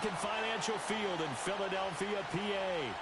Lincoln Financial Field in Philadelphia, PA.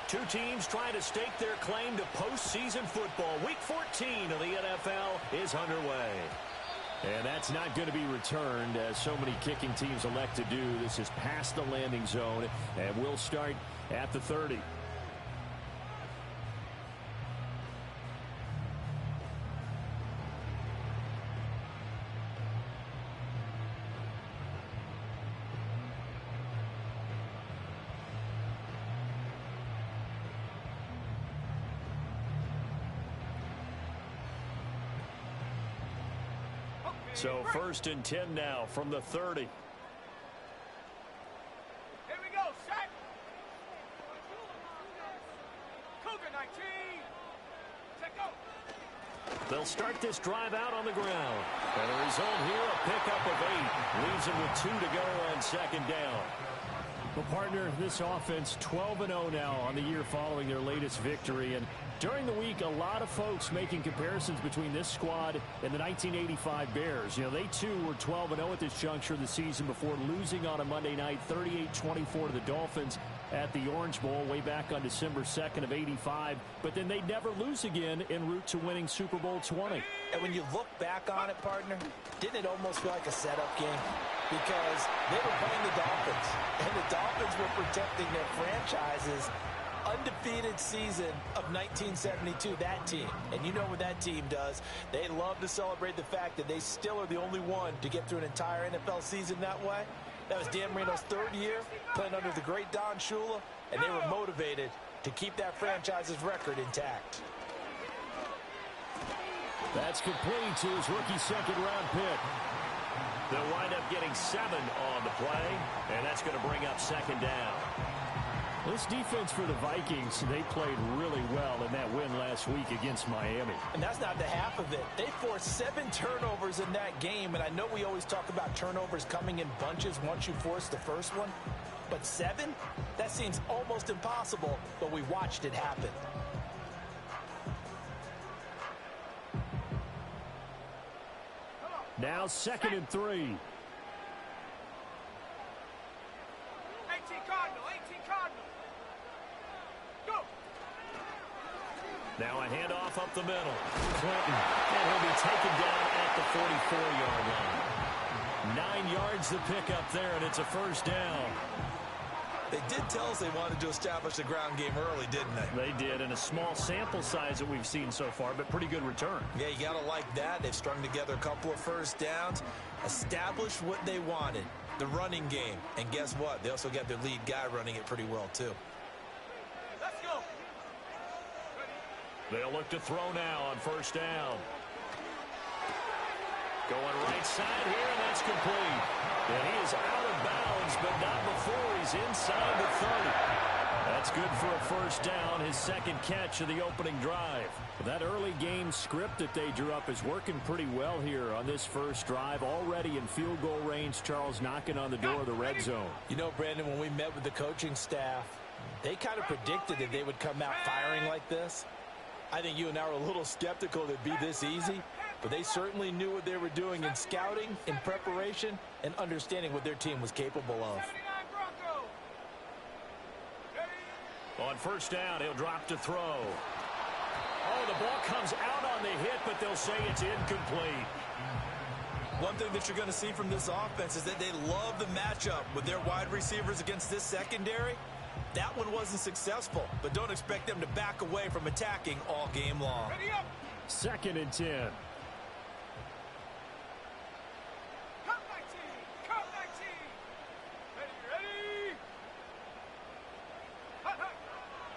Two teams trying to stake their claim to postseason football. Week 14 of the NFL is underway. And that's not going to be returned, as so many kicking teams elect to do. This is past the landing zone, and we'll start at the 30. So 1st and 10 now from the 30. Here we go, set. Cougar 19. Set go. They'll start this drive out on the ground. And the result here, a pickup of 8. Leaves them with 2 to go on 2nd down. Well, partner, this offense 12-0 now on the year following their latest victory. And during the week, a lot of folks making comparisons between this squad and the 1985 Bears. You know, they too were 12-0 at this juncture of the season before losing on a Monday night 38-24 to the Dolphins at the Orange Bowl way back on December 2nd of '85. But then they'd never lose again en route to winning Super Bowl 20. And when you look back on it, partner, didn't it almost feel like a setup game? Because they were playing the Dolphins, and the Dolphins were protecting their franchise's undefeated season of 1972, that team. And you know what that team does. They love to celebrate the fact that they still are the only one to get through an entire NFL season that way. That was Dan Marino's 3rd year playing under the great Don Shula, and they were motivated to keep that franchise's record intact. That's complete to his rookie 2nd-round pick. They'll wind up getting 7 on the play, and that's going to bring up 2nd down. This defense for the Vikings, they played really well in that win last week against Miami. And that's not the half of it. They forced 7 turnovers in that game, and I know we always talk about turnovers coming in bunches once you force the first one, but 7? That seems almost impossible, but we watched it happen. Now 2nd and 3. 18 Cardinal, 18 Cardinal. Go. Now a handoff up the middle. Clinton, and he'll be taken down at the 44-yard line. 9 yards to pick up there, and it's a 1st down. They did tell us they wanted to establish the ground game early, didn't they? They did, and a small sample size that we've seen so far, but pretty good return. Yeah, you got to like that. They've strung together a couple of 1st downs, established what they wanted, the running game. And guess what? They also got their lead guy running it pretty well, too. Let's go. They'll look to throw now on 1st down. Going right side here, and that's complete. And he is out of bounds, but not before he's inside the 30. That's good for a 1st down, his 2nd catch of the opening drive. That early game script that they drew up is working pretty well here on this 1st drive. Already in field goal range, Charles knocking on the door of the red zone. You know, Brandon, when we met with the coaching staff, they kind of predicted that they would come out firing like this. I think you and I were a little skeptical that it'd be this easy, but they certainly knew what they were doing in scouting, in preparation, and understanding what their team was capable of. On 1st down, he'll drop to throw. Oh, the ball comes out on the hit, but they'll say it's incomplete. One thing that you're going to see from this offense is that they love the matchup with their wide receivers against this secondary. That one wasn't successful, but don't expect them to back away from attacking all game long. 2nd and 10.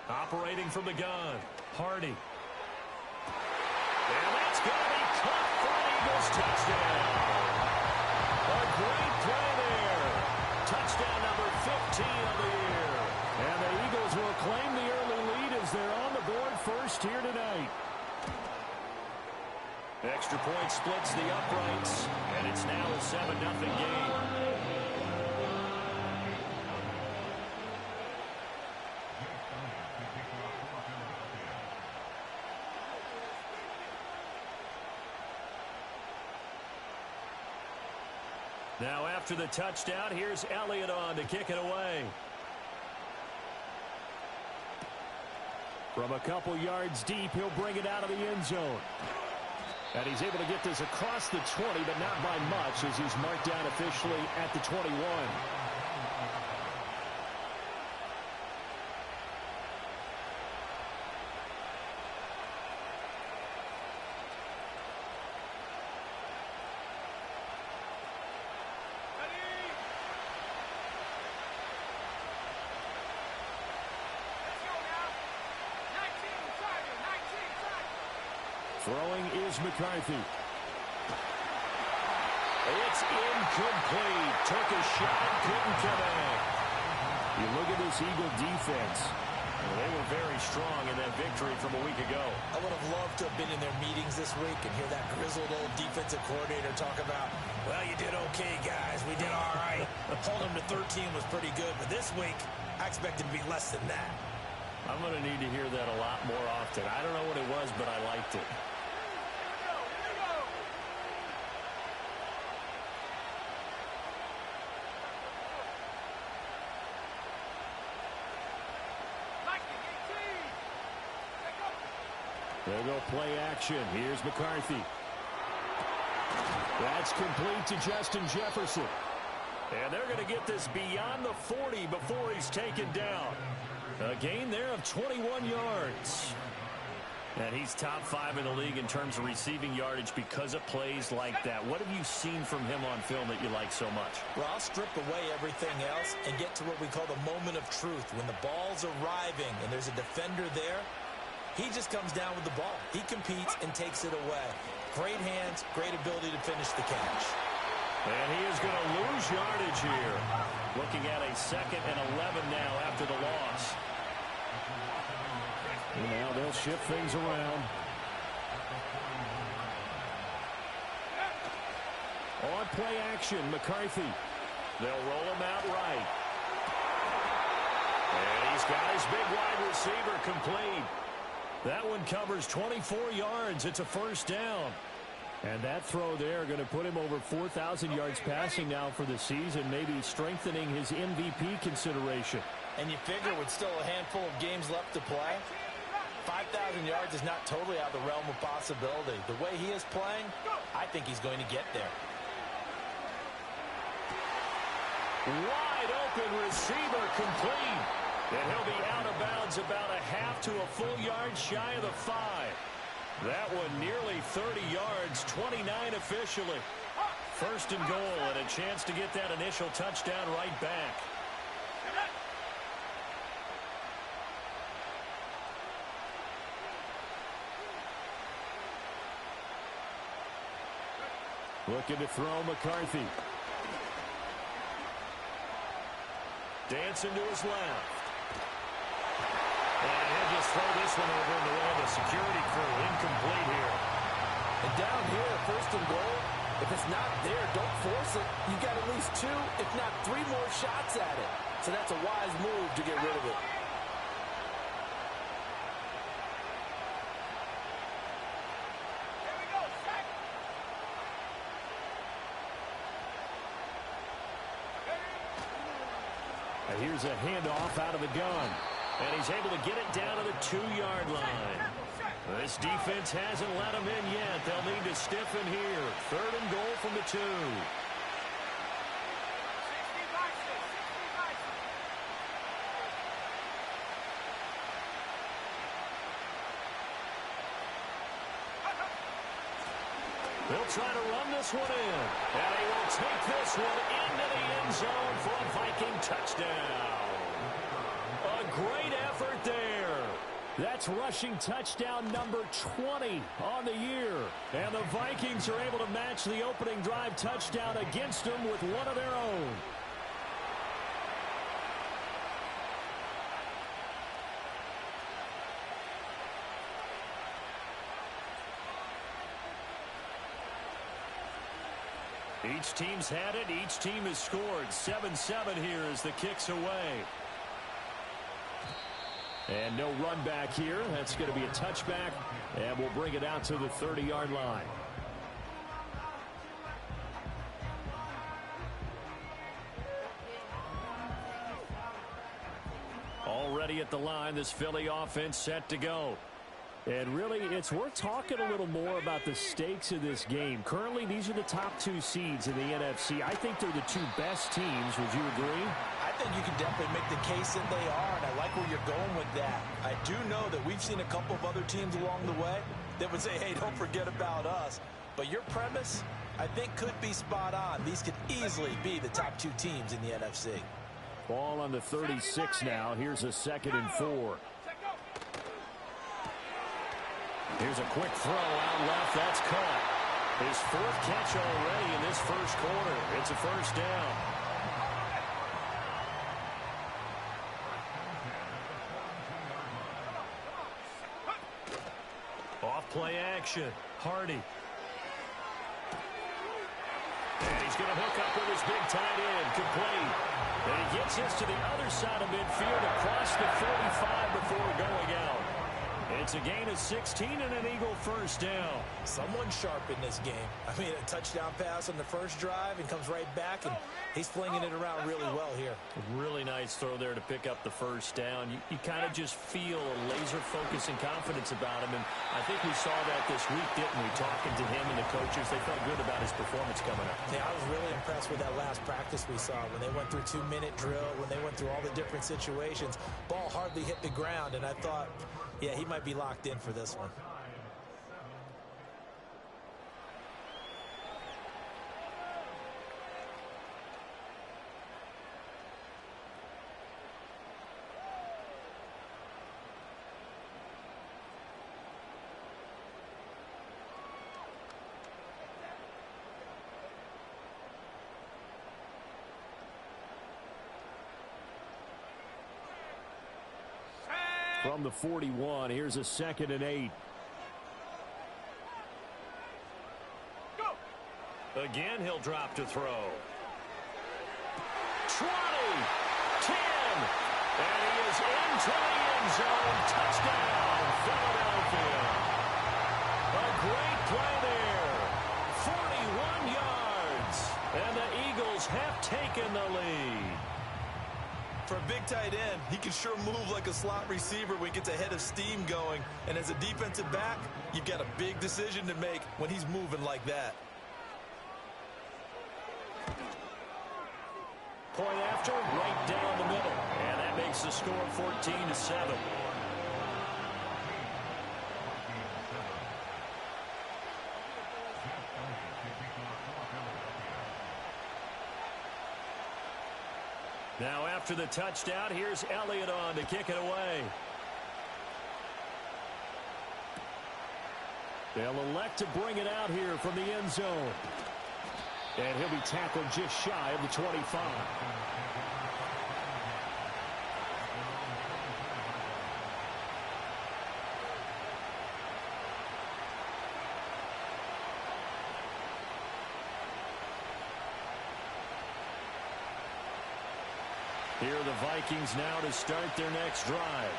Operating from the gun, Hardy. And that's going to be caught for an Eagles touchdown. A great play there. Touchdown number 15 of the year. And the Eagles will claim the early lead as they're on the board first here tonight. Extra point splits the uprights, and it's now a 7-0 game. Now after the touchdown, here's Elliott on to kick it away. From a couple yards deep, he'll bring it out of the end zone. And he's able to get this across the 20, but not by much, as he's marked down officially at the 21. Throwing is McCarthy. It's incomplete. Took a shot, couldn't connect. You look at this Eagle defense. They were very strong in that victory from a week ago. I would have loved to have been in their meetings this week and hear that grizzled old defensive coordinator talk about, well, you did okay, guys. We did all right. Holding them to 13 was pretty good. But this week, I expect it to be less than that. I'm going to need to hear that a lot more often. I don't know what it was, but I liked it. They'll go play action. Here's McCarthy. That's complete to Justin Jefferson. And they're going to get this beyond the 40 before he's taken down. A gain there of 21 yards. And he's top 5 in the league in terms of receiving yardage because of plays like that. What have you seen from him on film that you like so much? Well, I'll strip away everything else and get to what we call the moment of truth. When the ball's arriving and there's a defender there, he just comes down with the ball. He competes and takes it away. Great hands, great ability to finish the catch. And he is going to lose yardage here. Looking at a 2nd and 11 now after the loss. And now they'll shift things around. On play action, McCarthy. They'll roll him out right. And he's got his big wide receiver complete. That one covers 24 yards. It's a first down. And that throw there going to put him over 4,000 yards passing now for the season, maybe strengthening his MVP consideration. And you figure with still a handful of games left to play, 5,000 yards is not totally out of the realm of possibility. The way he is playing, I think he's going to get there. Wide open receiver complete. And he'll be out of bounds about a half to a full yard shy of the 5. That one nearly 30 yards, 29 officially. First and goal, and a chance to get that initial touchdown right back. Looking to throw McCarthy. Dancing to his left. And he'll just throw this one over in the way of the security crew. Incomplete here. And down here, 1st and goal, if it's not there, don't force it. You've got at least 2, if not 3 more shots at it. So that's a wise move to get rid of it. And here's a handoff out of the gun. And he's able to get it down to the 2-yard line. This defense hasn't let him in yet. They'll need to stiffen here. 3rd and goal from the 2. They'll try to run this one in. And he will take this one into the end zone for a Viking touchdown. A great effort there. That's rushing touchdown number 20 on the year. And the Vikings are able to match the opening drive touchdown against them with one of their own. Each team's had it. Each team has scored. 7-7 here as the kick's away. And no run back here. That's going to be a touchback. And we'll bring it out to the 30-yard line. Already at the line, this Philly offense set to go. And really, it's worth talking a little more about the stakes of this game. Currently, these are the top two seeds in the NFC. I think they're the two best teams. Would you agree? I think you can definitely make the case that they are, and I like where you're going with that. I do know that we've seen a couple of other teams along the way that would say, hey, don't forget about us. But your premise, I think, could be spot on. These could easily be the top two teams in the NFC. Ball on the 36 now. Here's a 2nd and 4. Here's a quick throw out left. That's caught. His 4th catch already in this first quarter. It's a first down. Off play action. Hardy. And he's going to hook up with his big tight end. Complete. And he gets this to the other side of midfield across the 45 before going out. It's a gain of 16 and an Eagle first down. Someone sharp in this game. I mean, a touchdown pass on the first drive and comes right back, and he's flinging it around really well here. A really nice throw there to pick up the first down. You kind of just feel a laser focus and confidence about him, and I think we saw that this week, didn't we? Talking to him and the coaches, they felt good about his performance coming up. Yeah, I was really impressed with that last practice we saw when they went through 2-minute drill, when they went through all the different situations. Ball hardly hit the ground, and I thought, yeah, he might be locked in for this one. From the 41, here's a 2nd and 8. Go. Again, he'll drop to throw. 20, 10, and he is into the end zone. Touchdown, Philadelphia. A great play there. 41 yards, and the Eagles have taken the lead. For a big tight end, he can sure move like a slot receiver when he gets a head of steam going. And as a defensive back, you've got a big decision to make when he's moving like that. Point after, right down the middle. And that makes the score 14-7. Now after the touchdown, here's Elliott on to kick it away. They'll elect to bring it out here from the end zone. And he'll be tackled just shy of the 25. Here are the Vikings now to start their next drive.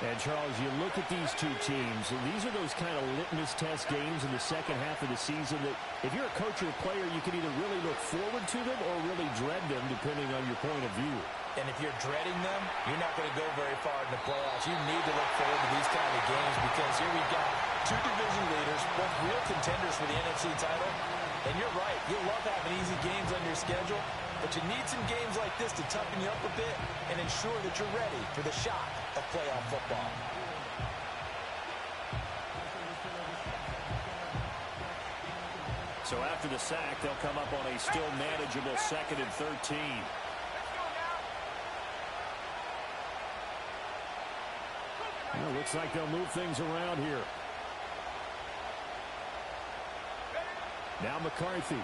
And, Charles, you look at these two teams, and these are those kind of litmus test games in the second half of the season that if you're a coach or a player, you can either really look forward to them or really dread them, depending on your point of view. And if you're dreading them, you're not going to go very far in the playoffs. You need to look forward to these kind of games because here we've got two division leaders, both real contenders for the NFC title. And you're right, you'll love having easy games on your schedule, but you need some games like this to toughen you up a bit and ensure that you're ready for the shock of playoff football. So after the sack, they'll come up on a still manageable 2nd and 13. Well, looks like they'll move things around here. Now McCarthy.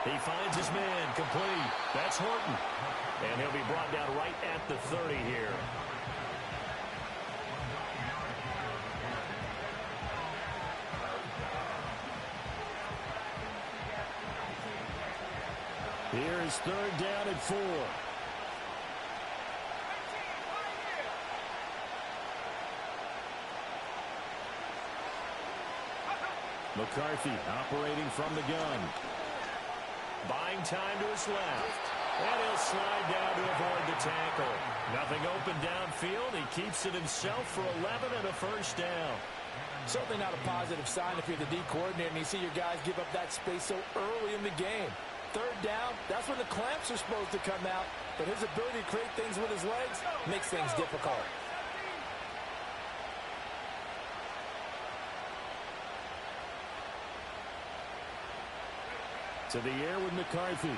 He finds his man, complete. That's Horton. And he'll be brought down right at the 30 here. Here is third down and 4. McCarthy operating from the gun. Buying time to his left. And he'll slide down to avoid the tackle. Nothing open downfield. He keeps it himself for 11 and a first down. Certainly not a positive sign if you're the D coordinator and you see your guys give up that space so early in the game. Third down, that's when the clamps are supposed to come out. But his ability to create things with his legs makes things difficult. To the air with McCarthy.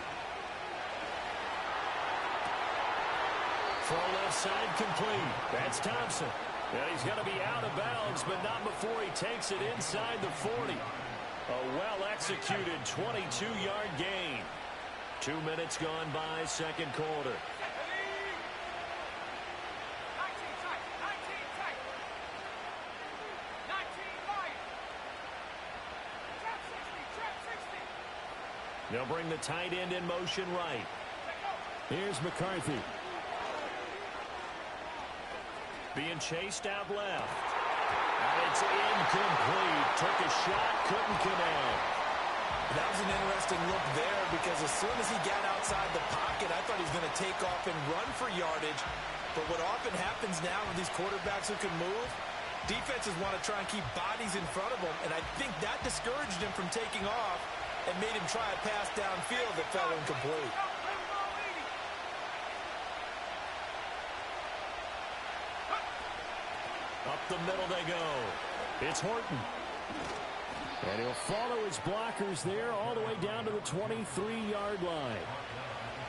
Throw left side complete. That's Thompson. And he's going to be out of bounds, but not before he takes it inside the 40. A well-executed 22-yard gain. 2 minutes gone by, second quarter. They'll bring the tight end in motion right. Here's McCarthy. Being chased out left. And it's incomplete. Took a shot, couldn't connect. That was an interesting look there because as soon as he got outside the pocket, I thought he was going to take off and run for yardage. But what often happens now with these quarterbacks who can move, defenses want to try and keep bodies in front of them. And I think that discouraged him from taking off and made him try a pass downfield that fell incomplete. Up the middle they go. It's Horton. And he'll follow his blockers there all the way down to the 23-yard line.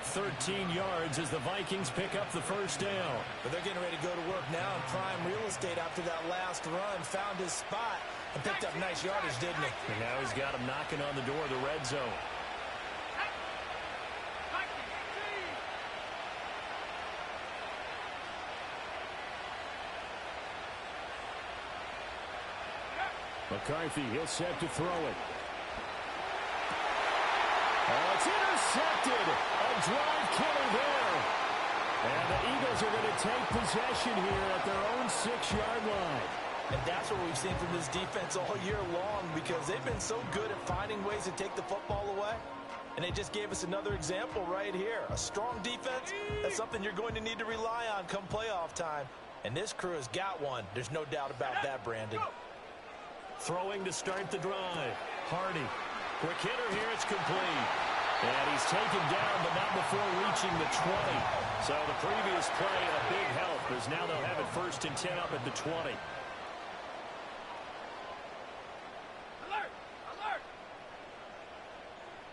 13 yards as the Vikings pick up the first down. But they're getting ready to go to work now in prime real estate after that last run. Found his spot and picked up nice yardage, didn't he? And now he's got him knocking on the door of the red zone. McCarthy, he'll set to throw it. Oh, it's intercepted. A drive killer there. And the Eagles are going to take possession here at their own 6-yard line. And that's what we've seen from this defense all year long because they've been so good at finding ways to take the football away. And they just gave us another example right here. A strong defense, that's something you're going to need to rely on come playoff time. And this crew has got one. There's no doubt about that, Brandon. Throwing to start the drive. Hardy. Quick hitter here. It's complete. And he's taken down, but not before reaching the 20. So the previous play, a big help, as now they'll have it 1st and 10 up at the 20. Alert! Alert!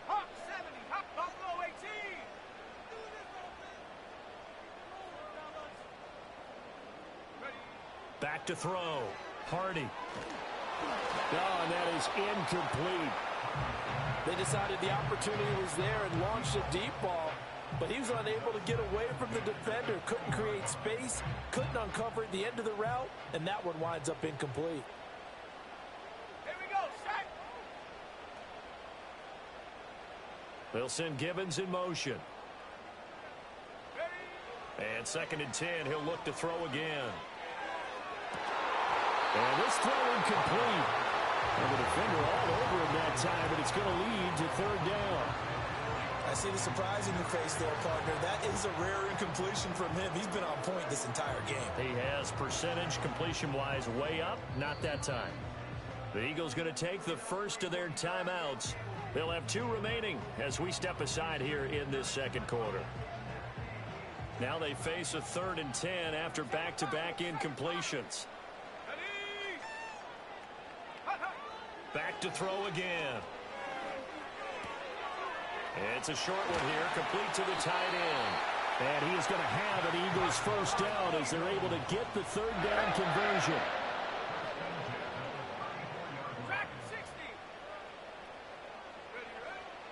Hawk 70, Hawk Buffalo 18. Ready? Back to throw. Hardy. Oh, and that is incomplete. They decided the opportunity was there and launched a deep ball, but he was unable to get away from the defender, couldn't create space, couldn't uncover at the end of the route, and that one winds up incomplete. Here we go, set. They'll send Gibbons in motion. Ready? And 2nd and 10, he'll look to throw again. And this throw incomplete. And the defender all over him that time, but it's going to lead to 3rd down. I see the surprise in your face there, partner. That is a rare incompletion from him. He's been on point this entire game. He has percentage completion-wise way up, not that time. The Eagles going to take the first of their timeouts. They'll have 2 remaining as we step aside here in this second quarter. Now they face a 3rd and 10 after back-to-back incompletions. Back to throw again. It's a short one here, complete to the tight end. And he is going to have an Eagles first down as they're able to get the third down conversion.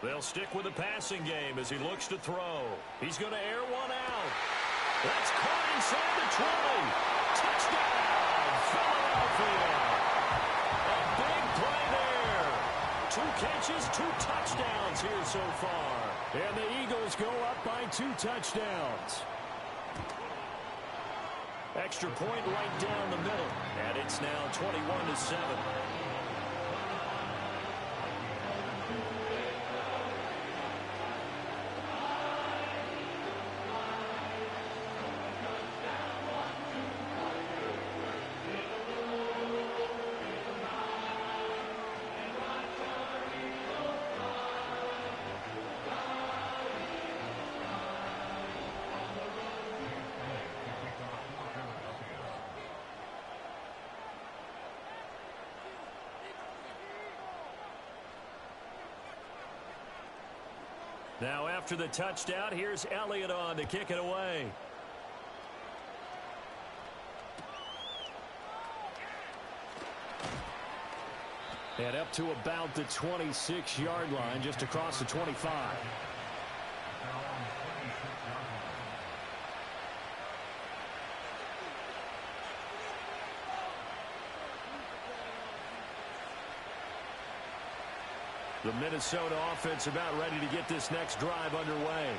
They'll stick with the passing game as he looks to throw. He's going to air one out. That's caught inside the 20. Touchdown, Philadelphia. A big play there. 2 catches, 2 touchdowns here so far. And the Eagles go up by 2 touchdowns. Extra point right down the middle. And it's now 21-7. Now after the touchdown, here's Elliott on to kick it away. And up to about the 26-yard line, just across the 25. The Minnesota offense about ready to get this next drive underway.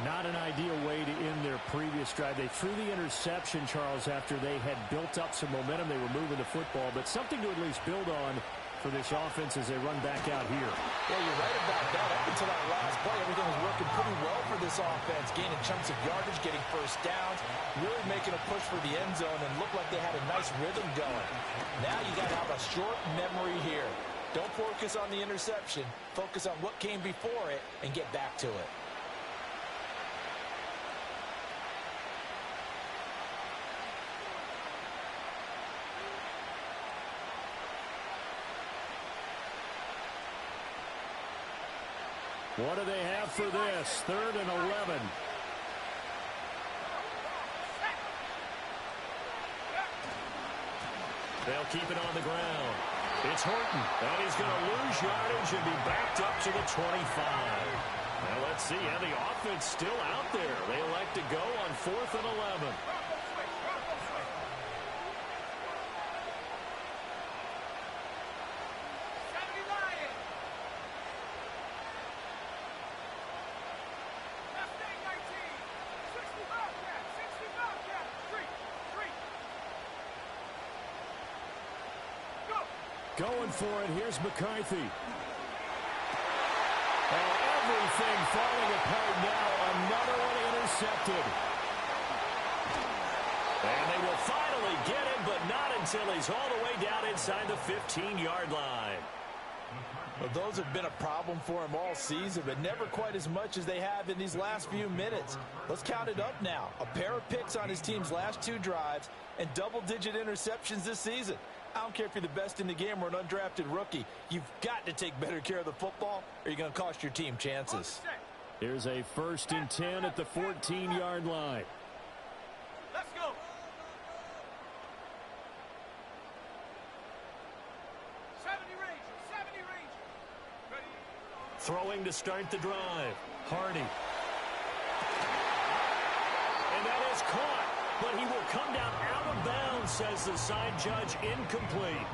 Not an ideal way to end their previous drive. They threw the interception, Charles, after they had built up some momentum. They were moving the football, but something to at least build on for this offense as they run back out here. Yeah, you're right about that. Up until that last play, everything was working pretty well for this offense, gaining chunks of yardage, getting first downs, really making a push for the end zone, and looked like they had a nice rhythm going. Now you got to have a short memory here. Don't focus on the interception. Focus on what came before it and get back to it. What do they have for this? 3rd and 11. They'll keep it on the ground. It's Horton, and he's going to lose yardage and be backed up to the 25. Now let's see, and the offense still out there. They elect to go on 4th and 11. Going for it. Here's McCarthy. And everything falling apart now. Another one intercepted. And they will finally get him, but not until he's all the way down inside the 15-yard line. Well, those have been a problem for him all season, but never quite as much as they have in these last few minutes. Let's count it up now. A pair of picks on his team's last 2 drives and double-digit interceptions this season. I don't care if you're the best in the game or an undrafted rookie. You've got to take better care of the football or you're going to cost your team chances. Here's a 1st and 10 at the 14-yard line. Let's go. Throwing to start the drive. Hardy. And that is caught. But he will come down out of bounds, says the side judge, incomplete.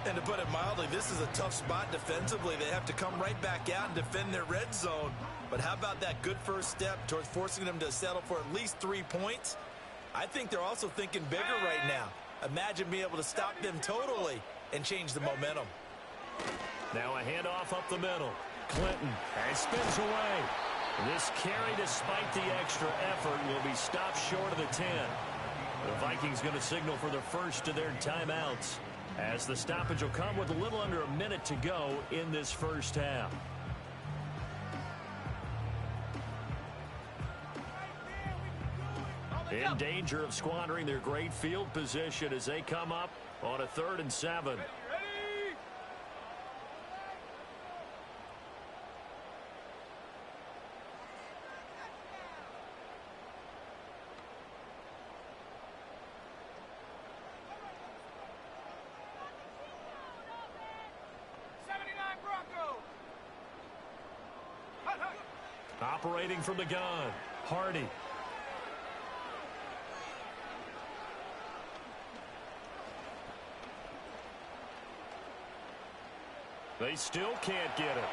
And to put it mildly, this is a tough spot defensively. They have to come right back out and defend their red zone. But how about that good first step towards forcing them to settle for at least 3 points? I think they're also thinking bigger right now. Imagine being able to stop them totally and change the momentum. Now a handoff up the middle. Clinton, and spins away. This carry, despite the extra effort, will be stopped short of the 10. The Vikings going to signal for the first of their timeouts, as the stoppage will come with a little under a minute to go in this first half. In danger of squandering their great field position as they come up on a 3rd and 7. Operating from the gun, Hardy. They still can't get it.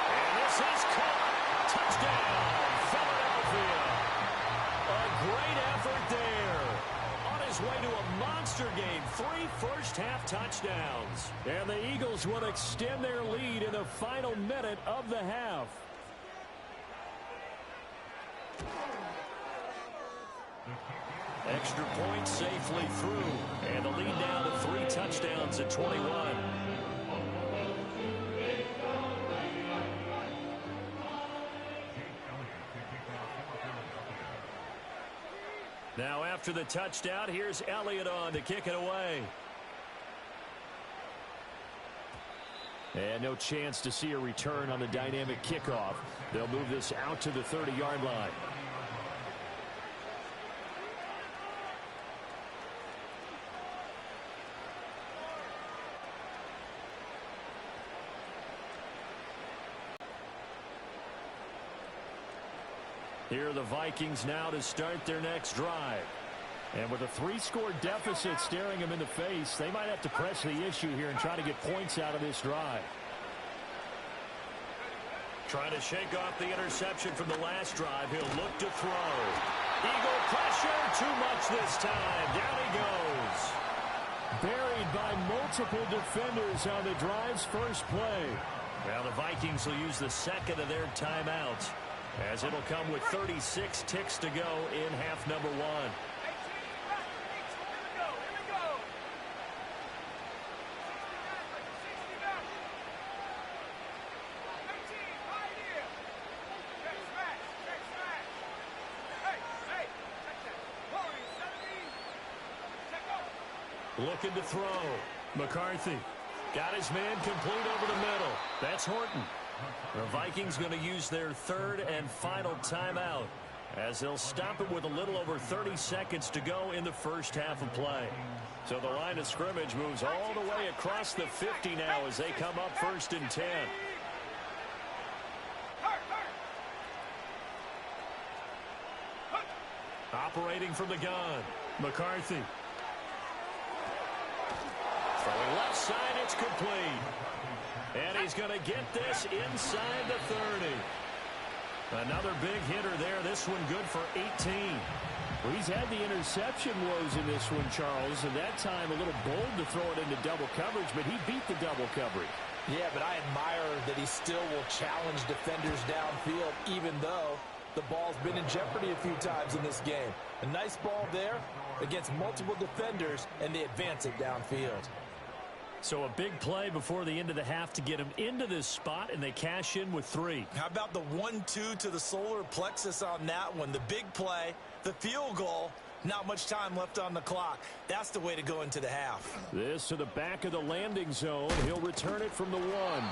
And this is caught. Touchdown, Philadelphia. A great effort there. On his way to a monster game. 3 first-half touchdowns. And the Eagles will extend their lead in the final minute of the half. Extra point safely through. And the lead down to 3 touchdowns at 21. Now after the touchdown, here's Elliott on to kick it away. And no chance to see a return on the dynamic kickoff. They'll move this out to the 30-yard line. Here are the Vikings now to start their next drive. And with a 3-score deficit staring them in the face, they might have to press the issue here and try to get points out of this drive. Trying to shake off the interception from the last drive. He'll look to throw. Eagle pressure, too much this time. Down he goes. Buried by multiple defenders on the drive's first play. Now the Vikings will use the second of their timeouts, as it'll come with 36 ticks to go in half number 1. Looking to throw. McCarthy got his man complete over the middle. That's Horton. The Vikings going to use their third and final timeout, as they'll stop it with a little over 30 seconds to go in the first half of play. So the line of scrimmage moves all the way across the 50 now as they come up 1st and 10. Operating from the gun, McCarthy. Throwing left side, it's complete. And he's going to get this inside the 30. Another big hitter there. This one good for 18. Well, he's had the interception woes in this one, Charles, and that time a little bold to throw it into double coverage, but he beat the double coverage. Yeah, but I admire that he still will challenge defenders downfield, even though the ball's been in jeopardy a few times in this game. A nice ball there against multiple defenders, and they advance it downfield. So a big play before the end of the half to get him into this spot, and they cash in with 3. How about the 1-2 to the solar plexus on that one? The big play, the field goal, not much time left on the clock. That's the way to go into the half. This to the back of the landing zone. He'll return it from the 1.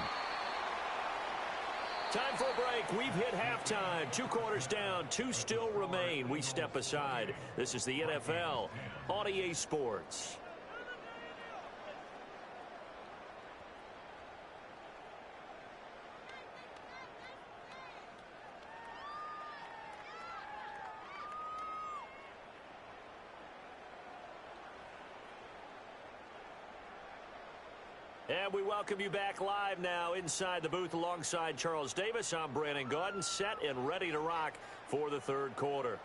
Time for a break. We've hit halftime. 2 quarters down. 2 still remain. We step aside. This is the NFL on EA Sports. And we welcome you back live now inside the booth alongside Charles Davis. I'm Brandon Gaudin, set and ready to rock for the 3rd quarter.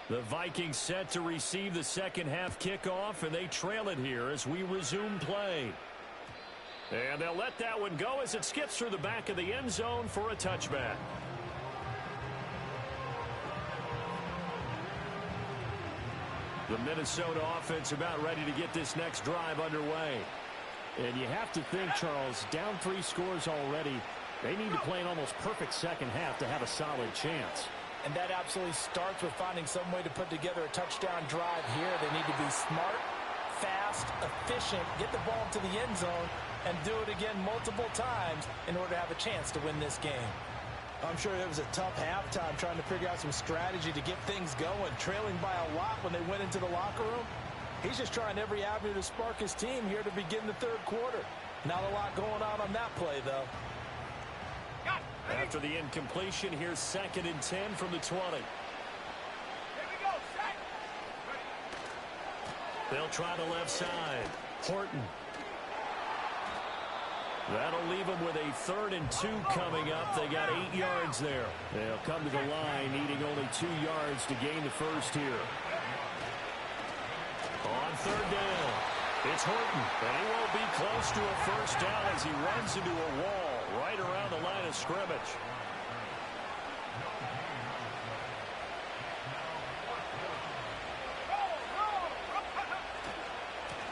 The Vikings set to receive the second half kickoff, and they trail it here as we resume play. And they'll let that one go as it skips through the back of the end zone for a touchback. The Minnesota offense about ready to get this next drive underway. And you have to think, Charles, down 3 scores already. They need to play an almost perfect second half to have a solid chance. And that absolutely starts with finding some way to put together a touchdown drive here. They need to be smart, fast, efficient, get the ball to the end zone, and do it again multiple times in order to have a chance to win this game. I'm sure it was a tough halftime trying to figure out some strategy to get things going, trailing by a lot when they went into the locker room. He's just trying every avenue to spark his team here to begin the third quarter. Not a lot going on that play, though. After the incompletion, here's 2nd and 10 from the 20. Here we go, set. They'll try the left side. Horton. That'll leave them with a 3rd and 2 coming up. They got 8 yards there. They'll come to the line, needing only 2 yards to gain the first here. On 3rd down, it's Horton, and he won't be close to a first down as he runs into a wall right around the line of scrimmage.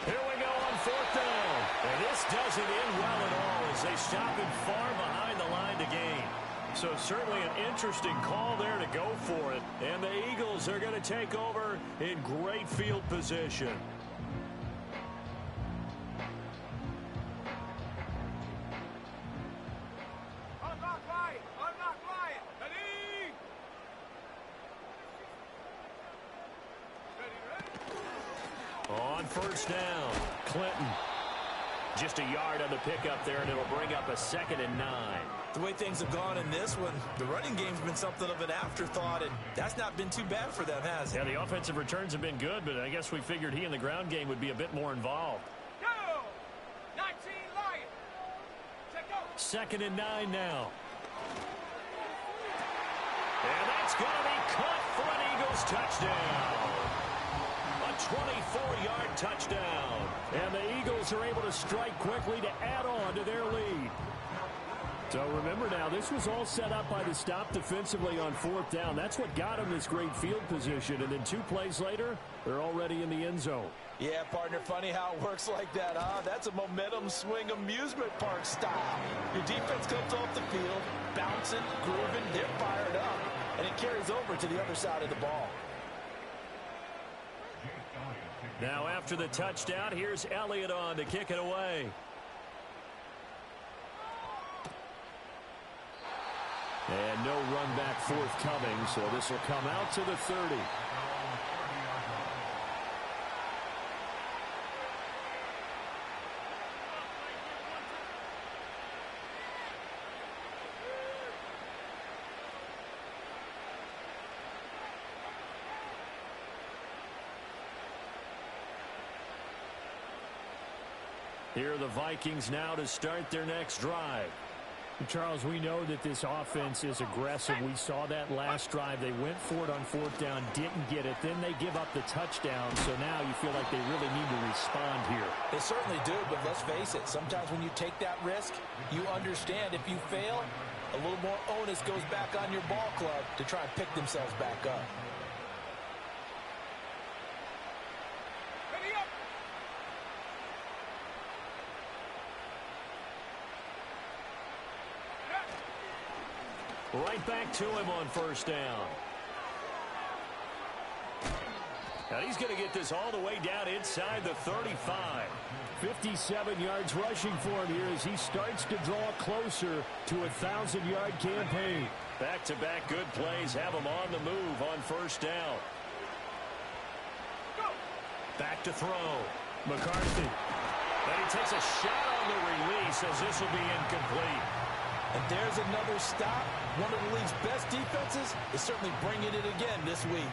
Here we go on 4th down, and this doesn't end well at all as they stop him far behind the line to gain. So certainly an interesting call there to go for it. And the Eagles are going to take over in great field position. Unlock Ryan. Unlock Ryan. Ready? Ready. On 1st down, Clinton. Just a yard on the pickup there, and it'll bring up a 2nd and 9. The way things have gone in this one, the running game's been something of an afterthought, and that's not been too bad for them, has it? Yeah, the offensive returns have been good, but I guess we figured he in the ground game would be a bit more involved. Go. 19 Lion. Check go. 2nd and 9 now. And that's going to be caught for an Eagles touchdown. A 24-yard touchdown. And the Eagles are able to strike quickly to add on to their lead. So remember now, this was all set up by the stop defensively on 4th down. That's what got them this great field position. And then 2 plays later, they're already in the end zone. Yeah, partner, funny how it works like that, huh? That's a momentum swing amusement park style. Your defense comes off the field, bouncing, grooving, they're fired up, and it carries over to the other side of the ball. Now after the touchdown, here's Elliott on to kick it away. And no run back forthcoming, so this will come out to the 30. Here are the Vikings now to start their next drive. Charles, we know that this offense is aggressive. We saw that last drive. They went for it on 4th down, didn't get it. Then they give up the touchdown. So now you feel like they really need to respond here. They certainly do, but let's face it. Sometimes when you take that risk, you understand if you fail, a little more onus goes back on your ball club to try and pick themselves back up. Ready up. Right back to him on 1st down. Now he's going to get this all the way down inside the 35. 57 yards rushing for him here as he starts to draw closer to a 1,000-yard campaign. Back-to-back good plays have him on the move on 1st down. Go. Back to throw. McCarthy. And he takes a shot on the release as this will be incomplete. And there's another stop. One of the league's best defenses is certainly bringing it again this week.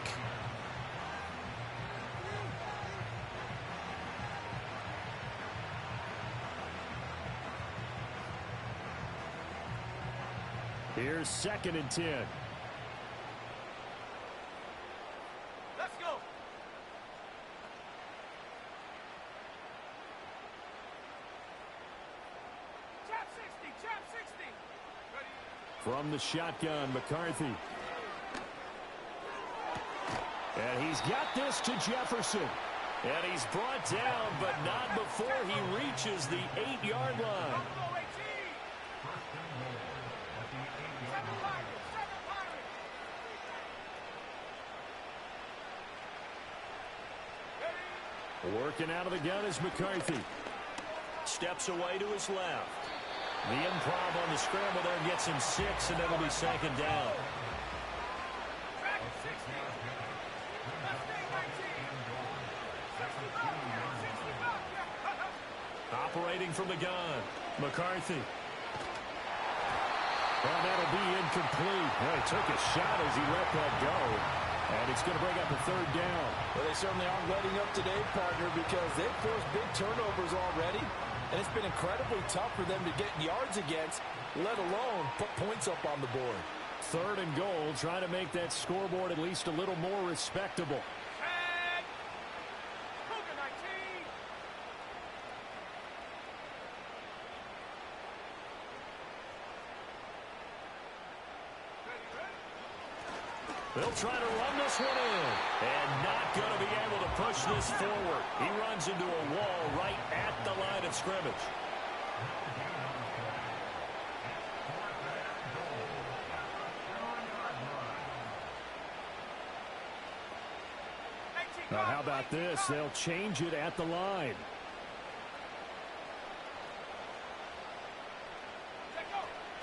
Here's 2nd and 10. Let's go. Chap 60. Chap 60. Ready. From the shotgun, McCarthy. And he's got this to Jefferson. And he's brought down, but not before he reaches the 8-yard line. Buffalo 18. Seven Pirates. Seven Pirates. Ready. Working out of the gun is McCarthy. steps away to his left. The improv on the scramble there gets him 6, and that'll be second down. Operating from the gun, McCarthy. Well, that'll be incomplete. Well, he took a shot as he let that go. And it's going to bring up a third down. Well, they certainly aren't letting up today, partner, because they've forced big turnovers already. And it's been incredibly tough for them to get yards against, let alone put points up on the board. Third and goal, trying to make that scoreboard at least a little more respectable. They'll try to run this one in, and not going to be able to push this forward. He runs into a wall right at the line of scrimmage. Now, how about this? They'll change it at the line.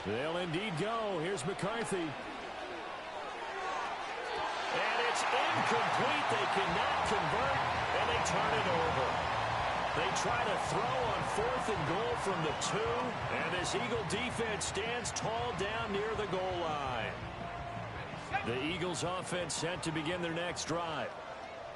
They'll indeed go. Here's McCarthy. And it's incomplete. They cannot convert, and they turn it over. They try to throw on 4th and goal from the 2, and this Eagle defense stands tall down near the goal line. The Eagles offense set to begin their next drive.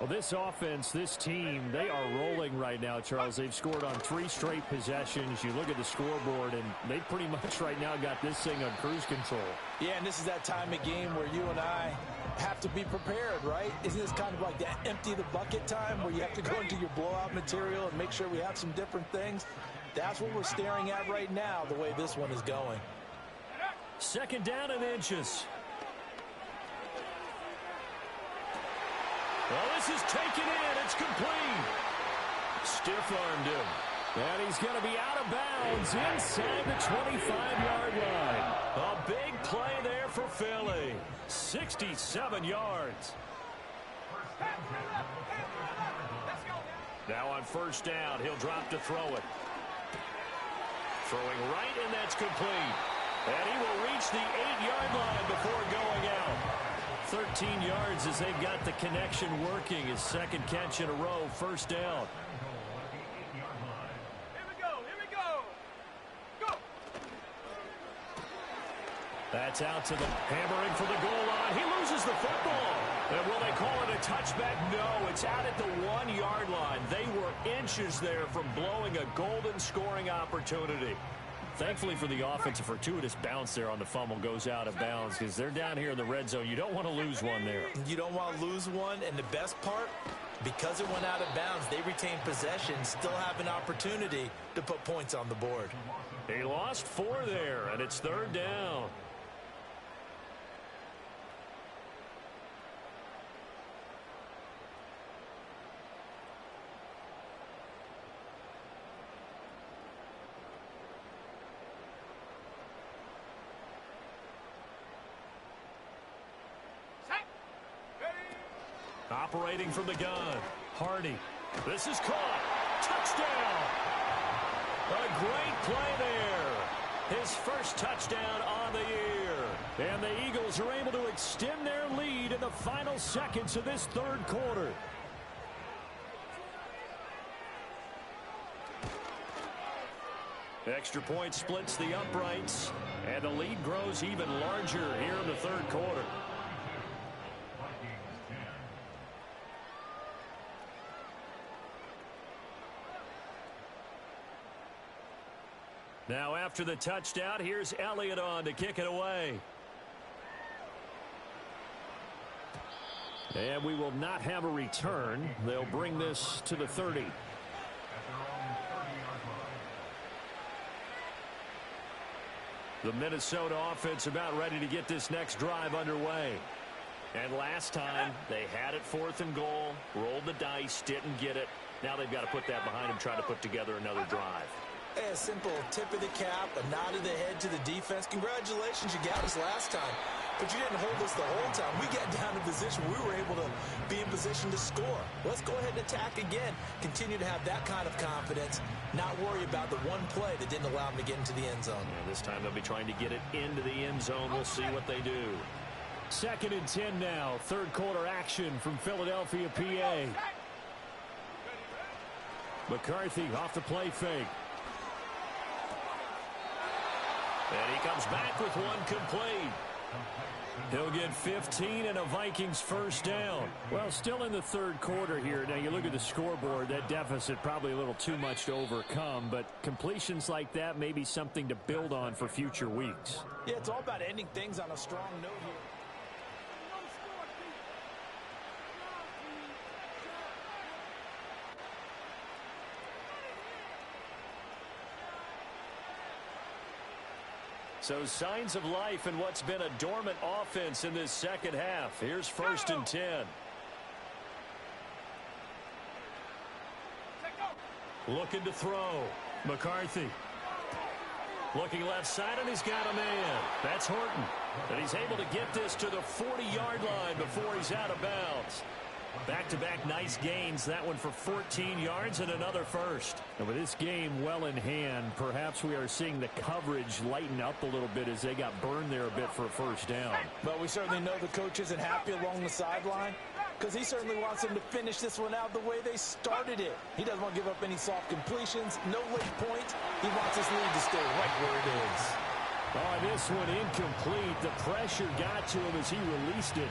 Well, this offense, this team, they are rolling right now, Charles. They've scored on 3 straight possessions. You look at the scoreboard, and they pretty much right now got this thing on cruise control. Yeah, and this is that time of game where you and I have to be prepared, right? Isn't this kind of like that empty the bucket time where you have to go into your blowout material and make sure we have some different things? That's what we're staring at right now, the way this one is going. Second down and inches. Well, this is taken in. It's complete. Stiff-armed him. And he's going to be out of bounds inside the 25-yard line. A big play there for Philly. 67 yards. Now on first down, he'll drop to throw it. Throwing right, and that's complete. And he will reach the 8-yard line before going out. 13 yards as they've got the connection working. His second catch in a row, first down. That's out to the hammering for the goal line. He loses the football. And will they call it a touchback? No, it's out at the 1-yard line. They were inches there from blowing a golden scoring opportunity. Thankfully for the offense, a fortuitous bounce there on the fumble goes out of bounds because they're down here in the red zone. You don't want to lose one there. You don't want to lose one, and the best part, because it went out of bounds, they retain possession, still have an opportunity to put points on the board. He lost 4 there, and it's third down. Operating from the gun, Hardy. This is caught. Touchdown. A great play there. His first touchdown on the year. And the Eagles are able to extend their lead in the final seconds of this third quarter. Extra point splits the uprights, and the lead grows even larger here in the third quarter. Now after the touchdown, here's Elliott on to kick it away. And we will not have a return. They'll bring this to the 30. The Minnesota offense about ready to get this next drive underway. And last time, they had it 4th and goal, rolled the dice, didn't get it. Now they've got to put that behind them, try to put together another drive. A simple tip of the cap, a nod of the head to the defense. Congratulations, you got us last time, but you didn't hold us the whole time. We got down to position where we were able to be in position to score. Let's go ahead and attack again. Continue to have that kind of confidence, not worry about the one play that didn't allow them to get into the end zone. And this time they'll be trying to get it into the end zone. We'll see what they do. 2nd and 10 now. Third quarter action from Philadelphia, PA. McCarthy off the play fake. And he comes back with one complete. He'll get 15 and a Vikings first down. Well, still in the third quarter here. Now, you look at the scoreboard, that deficit probably a little too much to overcome, but completions like that may be something to build on for future weeks. Yeah, it's all about ending things on a strong note here. So signs of life in what's been a dormant offense in this second half. Here's 1st and 10. Looking to throw. McCarthy. Looking left side, and he's got a man. That's Horton. And he's able to get this to the 40-yard line before he's out of bounds. Back-to-back nice gains. That one for 14 yards and another first. And with this game well in hand, perhaps we are seeing the coverage lighten up a little bit as they got burned there a bit for a first down. But we certainly know the coach isn't happy along the sideline because he certainly wants them to finish this one out the way they started it. He doesn't want to give up any soft completions, no late points. He wants his lead to stay right where it is. Oh, this one incomplete. The pressure got to him as he released it.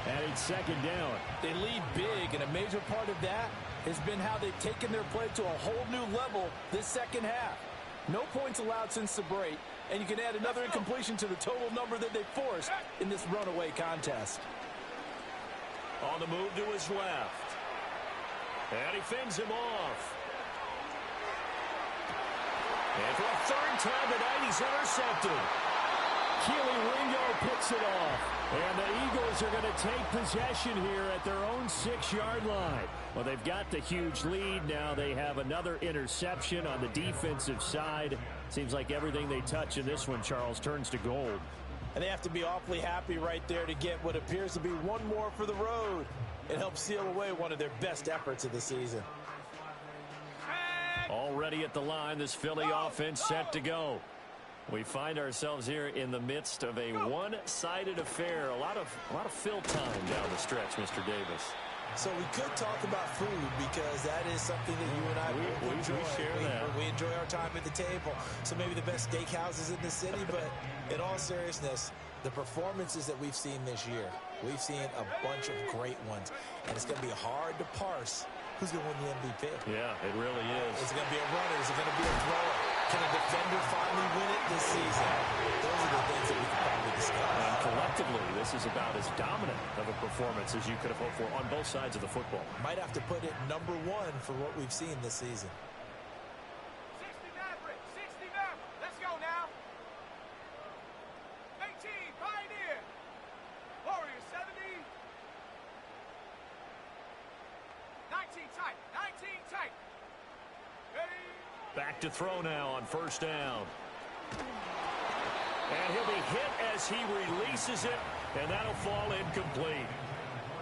And it's 2nd down. They lead big, and a major part of that has been how they've taken their play to a whole new level this second half. No points allowed since the break, and you can add another incompletion to the total number that they forced in this runaway contest. On the move to his left. And he fends him off. And for a 3rd time tonight, he's intercepted. Keely Ringo picks it off. And the Eagles are going to take possession here at their own 6-yard line. Well, they've got the huge lead. Now they have another interception on the defensive side. Seems like everything they touch in this one, Charles, turns to gold. And they have to be awfully happy right there to get what appears to be one more for the road. It helps seal away one of their best efforts of the season. Already at the line, this Philly offense set to go. We find ourselves here in the midst of a one-sided affair. A lot of fill time down the stretch, Mr. Davis. So we could talk about food because that is something that you and I we enjoy. share that. We enjoy our time at the table. So maybe the best steakhouses in the city, but in all seriousness, the performances that we've seen this year, we've seen a bunch of great ones. And it's going to be hard to parse who's going to win the MVP. Yeah, it really is. Is it going to be a runner? Is it going to be a thrower? Can a defender finally win it this season? Those are the things that we can probably discuss. And collectively, this is about as dominant of a performance as you could have hoped for on both sides of the football. Might have to put it #1 for what we've seen this season. 60 Maverick, 60 Maverick. Let's go now. 18 Pioneer. Warrior 70. 19 tight, 19 tight. Ready. Back to throw now on 1st down. And he'll be hit as he releases it, and that'll fall incomplete.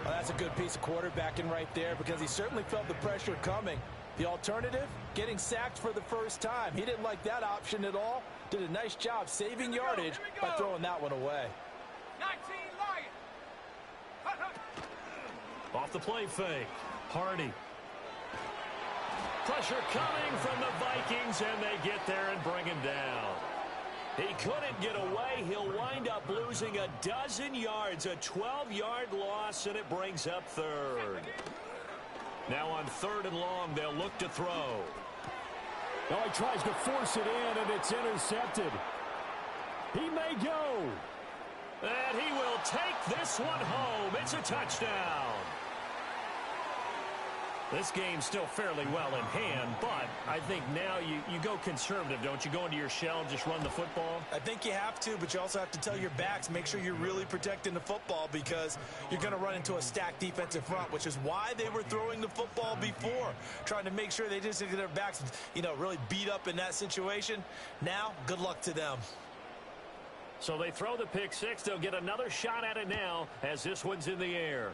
Well, that's a good piece of quarterbacking right there because he certainly felt the pressure coming. The alternative, getting sacked for the first time. He didn't like that option at all. Did a nice job saving yardage by throwing that one away. 19 Lion. Hut, hut. Off the play fake. Hardy. Pressure coming from the Vikings, and they get there and bring him down. He couldn't get away. He'll wind up losing a dozen yards, a 12-yard loss, and it brings up 3rd. Now on 3rd and long, they'll look to throw. Now he tries to force it in, and it's intercepted. He may go. And he will take this one home. It's a touchdown. This game's still fairly well in hand, but I think now you go conservative, don't you? Go into your shell and just run the football? I think you have to, but you also have to tell your backs, make sure you're really protecting the football because you're going to run into a stacked defensive front, which is why they were throwing the football before, trying to make sure they just get their backs, really beat up in that situation. Now, good luck to them. So they throw the pick six. They'll get another shot at it now as this one's in the air.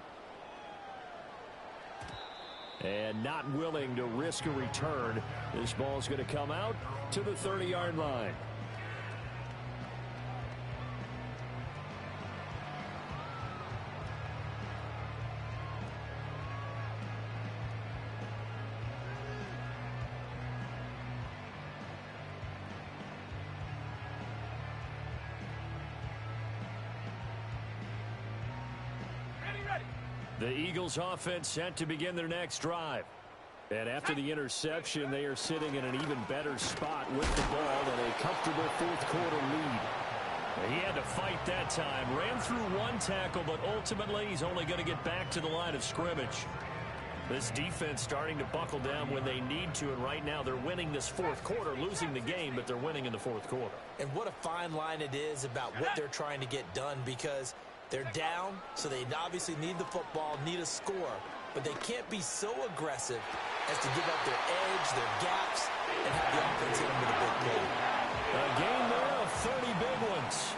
And not willing to risk a return. This ball's going to come out to the 30-yard line. The Eagles offense set to begin their next drive. And after the interception, they are sitting in an even better spot with the ball and a comfortable fourth-quarter lead. He had to fight that time. Ran through one tackle, but ultimately he's only going to get back to the line of scrimmage. This defense starting to buckle down when they need to, and right now they're winning this fourth quarter, losing the game, but they're winning in the fourth quarter. And what a fine line it is about what they're trying to get done, because they're down, so they obviously need the football, need a score, but they can't be so aggressive as to give up their edge, their gaps, and have the offense hit them with a big play. A game there of 30 big ones.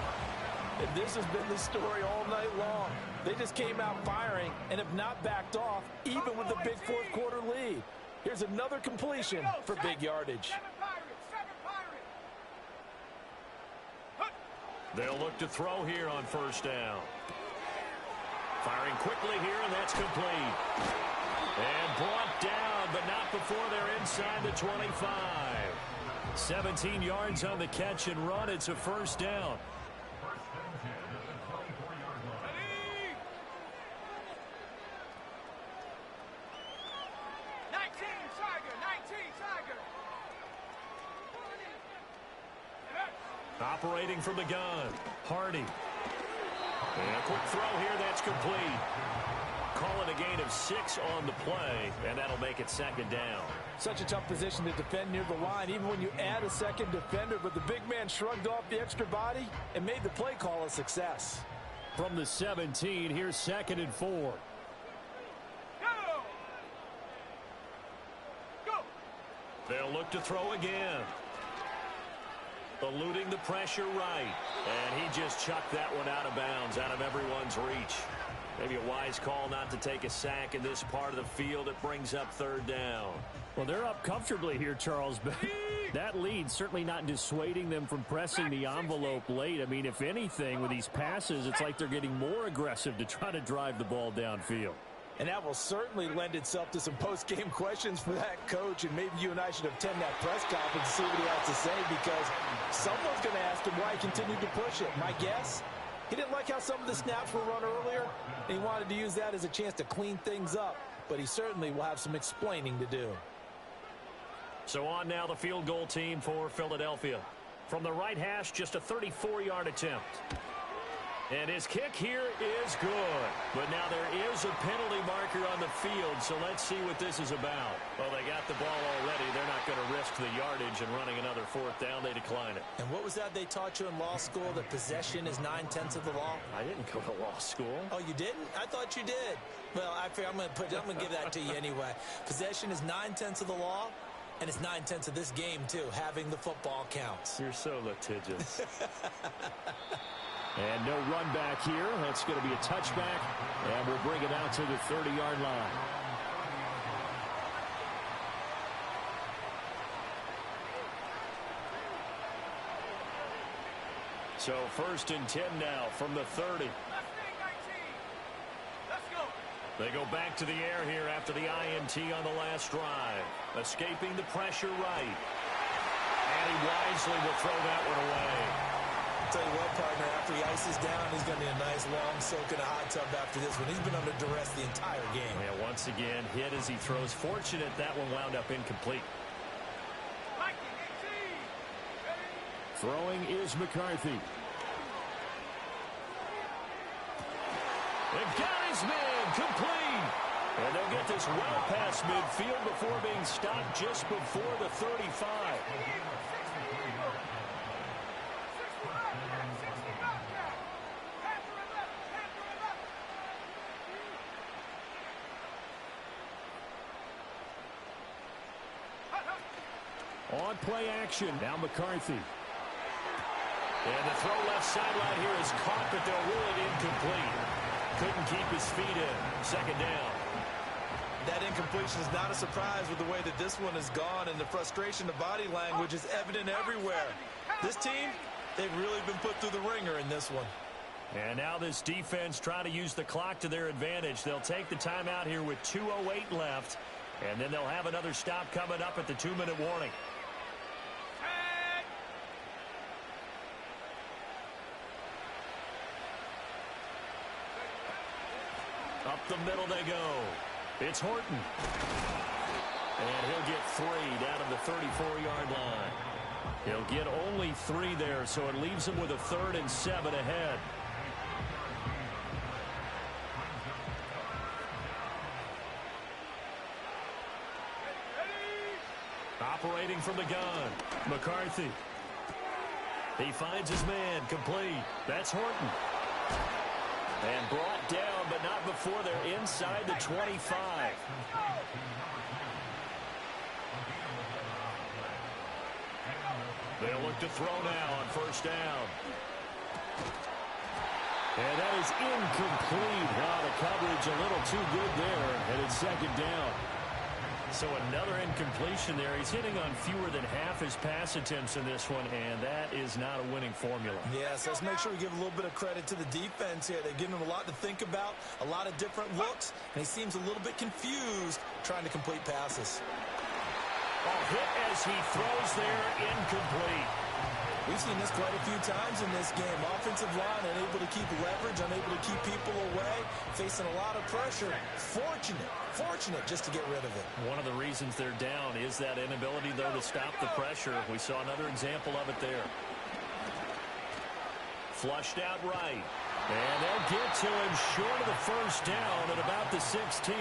And this has been the story all night long. They just came out firing and have not backed off, even with the big fourth quarter lead. Here's another completion for big yardage. They'll look to throw here on first down. Firing quickly here, and that's complete. And brought down, but not before they're inside the 25. 17 yards on the catch and run. It's a first down. Operating from the gun, Hardy. And a quick throw here, that's complete. Call it a gain of 6 on the play, and that'll make it second down. Such a tough position to defend near the line, even when you add a second defender, but the big man shrugged off the extra body and made the play call a success. From the 17, here's 2nd and 4. Go! They'll look to throw again. Eluding the pressure right. And he just chucked that one out of bounds, out of everyone's reach. Maybe a wise call not to take a sack in this part of the field. It brings up third down. Well, they're up comfortably here, Charles. But that lead certainly not dissuading them from pressing the envelope late. I mean, if anything, with these passes, it's like they're getting more aggressive to try to drive the ball downfield. And that will certainly lend itself to some post-game questions for that coach, and maybe you and I should attend that press conference and see what he has to say, because someone's going to ask him why he continued to push it. My guess, he didn't like how some of the snaps were run earlier, and he wanted to use that as a chance to clean things up, but he certainly will have some explaining to do. So on now the field goal team for Philadelphia. From the right hash, just a 34-yard attempt. And his kick here is good. But now there is a penalty marker on the field, so let's see what this is about. Well, they got the ball already. They're not going to risk the yardage and running another fourth down. They decline it. And what was that they taught you in law school, that possession is 9/10 of the law? I didn't go to law school. Oh, you didn't? I thought you did. Well, I'm going to give that to you anyway. Possession is 9/10 of the law, and it's 9/10 of this game, too. Having the football counts. You're so litigious. And no run back here. That's going to be a touchback, and we'll bring it out to the 30-yard line. So 1st and 10 now from the 30. They go back to the air here after the INT on the last drive. Escaping the pressure right. And he wisely will throw that one away. I'll tell you what, partner, after he ices down, he's going to be a nice long soak in a hot tub after this one. He's been under duress the entire game. Yeah, once again, hit as he throws. Fortunate that one wound up incomplete. Throwing is McCarthy. They've got his man complete. And they'll get the this well past midfield before being stopped just before the 35. On play action, now McCarthy. And the throw left sideline here is caught, but they'll rule it incomplete. Couldn't keep his feet in. Second down. That incompletion is not a surprise with the way that this one has gone, and the frustration, the body language is evident everywhere. This team, they've really been put through the ringer in this one. And now this defense trying to use the clock to their advantage. They'll take the timeout here with 2:08 left, and then they'll have another stop coming up at the 2-minute warning. Up the middle they go. It's Horton. And he'll get 3 down to the 34-yard line. He'll get only 3 there, so it leaves him with a 3rd and 7 ahead. Operating from the gun, McCarthy. He finds his man, complete. That's Horton. And brought down, but not before they're inside the 25. They'll look to throw now on first down. And that is incomplete. Wow, the coverage a little too good there, and it's second down. So another incompletion there. He's hitting on fewer than half his pass attempts in this one, and that is not a winning formula. Yes, let's make sure we give a little bit of credit to the defense here. They're giving him a lot to think about, a lot of different looks, and he seems a little bit confused trying to complete passes. Hit as he throws there, incomplete. We've seen this quite a few times in this game. Offensive line unable to keep leverage, unable to keep people away, facing a lot of pressure. Fortunate just to get rid of it. One of the reasons they're down is that inability, though, to stop the pressure. We saw another example of it there. Flushed out right. And they'll get to him short of the first down at about the 16.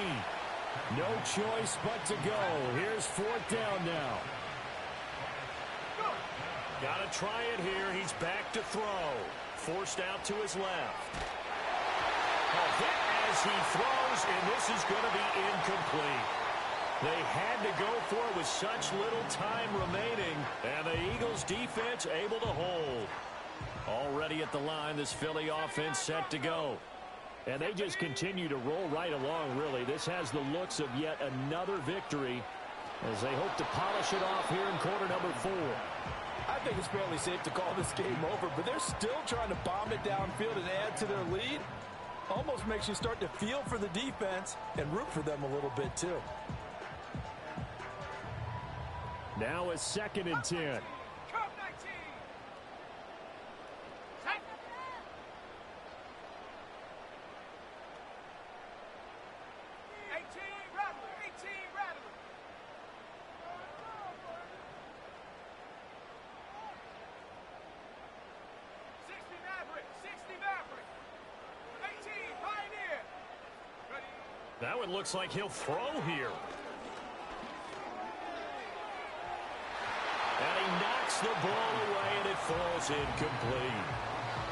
No choice but to go. Here's 4th down now. Got to try it here. He's back to throw. Forced out to his left. A hit as he throws, and this is going to be incomplete. They had to go for it with such little time remaining, and the Eagles defense able to hold. Already at the line, this Philly offense set to go. And they just continue to roll right along, really. This has the looks of yet another victory as they hope to polish it off here in quarter number 4. I think it's fairly safe to call this game over, but they're still trying to bomb it downfield and add to their lead. Almost makes you start to feel for the defense and root for them a little bit, too. Now a 2nd and 10. Come 19. Set. 18 Rattler. 18 Rattler. 60 Maverick. 60 Maverick. 18 Pioneer. Ready. That one looks like he'll throw here. And he knocks the ball away, and it falls incomplete.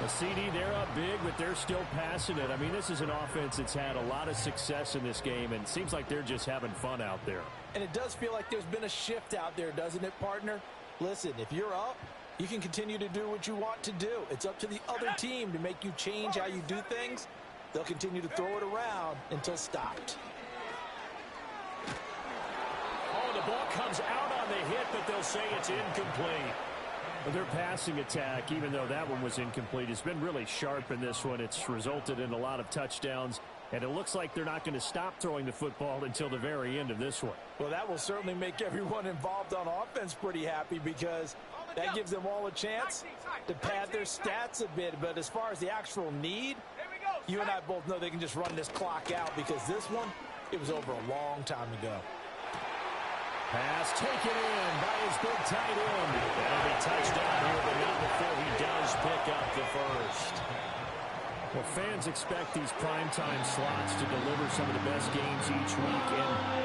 A CD, they're up big, but they're still passing it. I mean, this is an offense that's had a lot of success in this game, and it seems like they're just having fun out there. And it does feel like there's been a shift out there, doesn't it, partner? Listen, if you're up, you can continue to do what you want to do. It's up to the other team to make you change how you do things. They'll continue to throw it around until stopped. Oh, the ball comes out on the hit, but they'll say it's incomplete. But their passing attack, even though that one was incomplete, has been really sharp in this one. It's resulted in a lot of touchdowns, and it looks like they're not going to stop throwing the football until the very end of this one. Well, that will certainly make everyone involved on offense pretty happy because that gives them all a chance to pad their stats a bit. But as far as the actual need, you and I both know they can just run this clock out because this one, it was over a long time ago. Pass taken in by his big tight end. That'll be touchdown here, but not before he does pick up the first. Well, fans expect these primetime slots to deliver some of the best games each week. And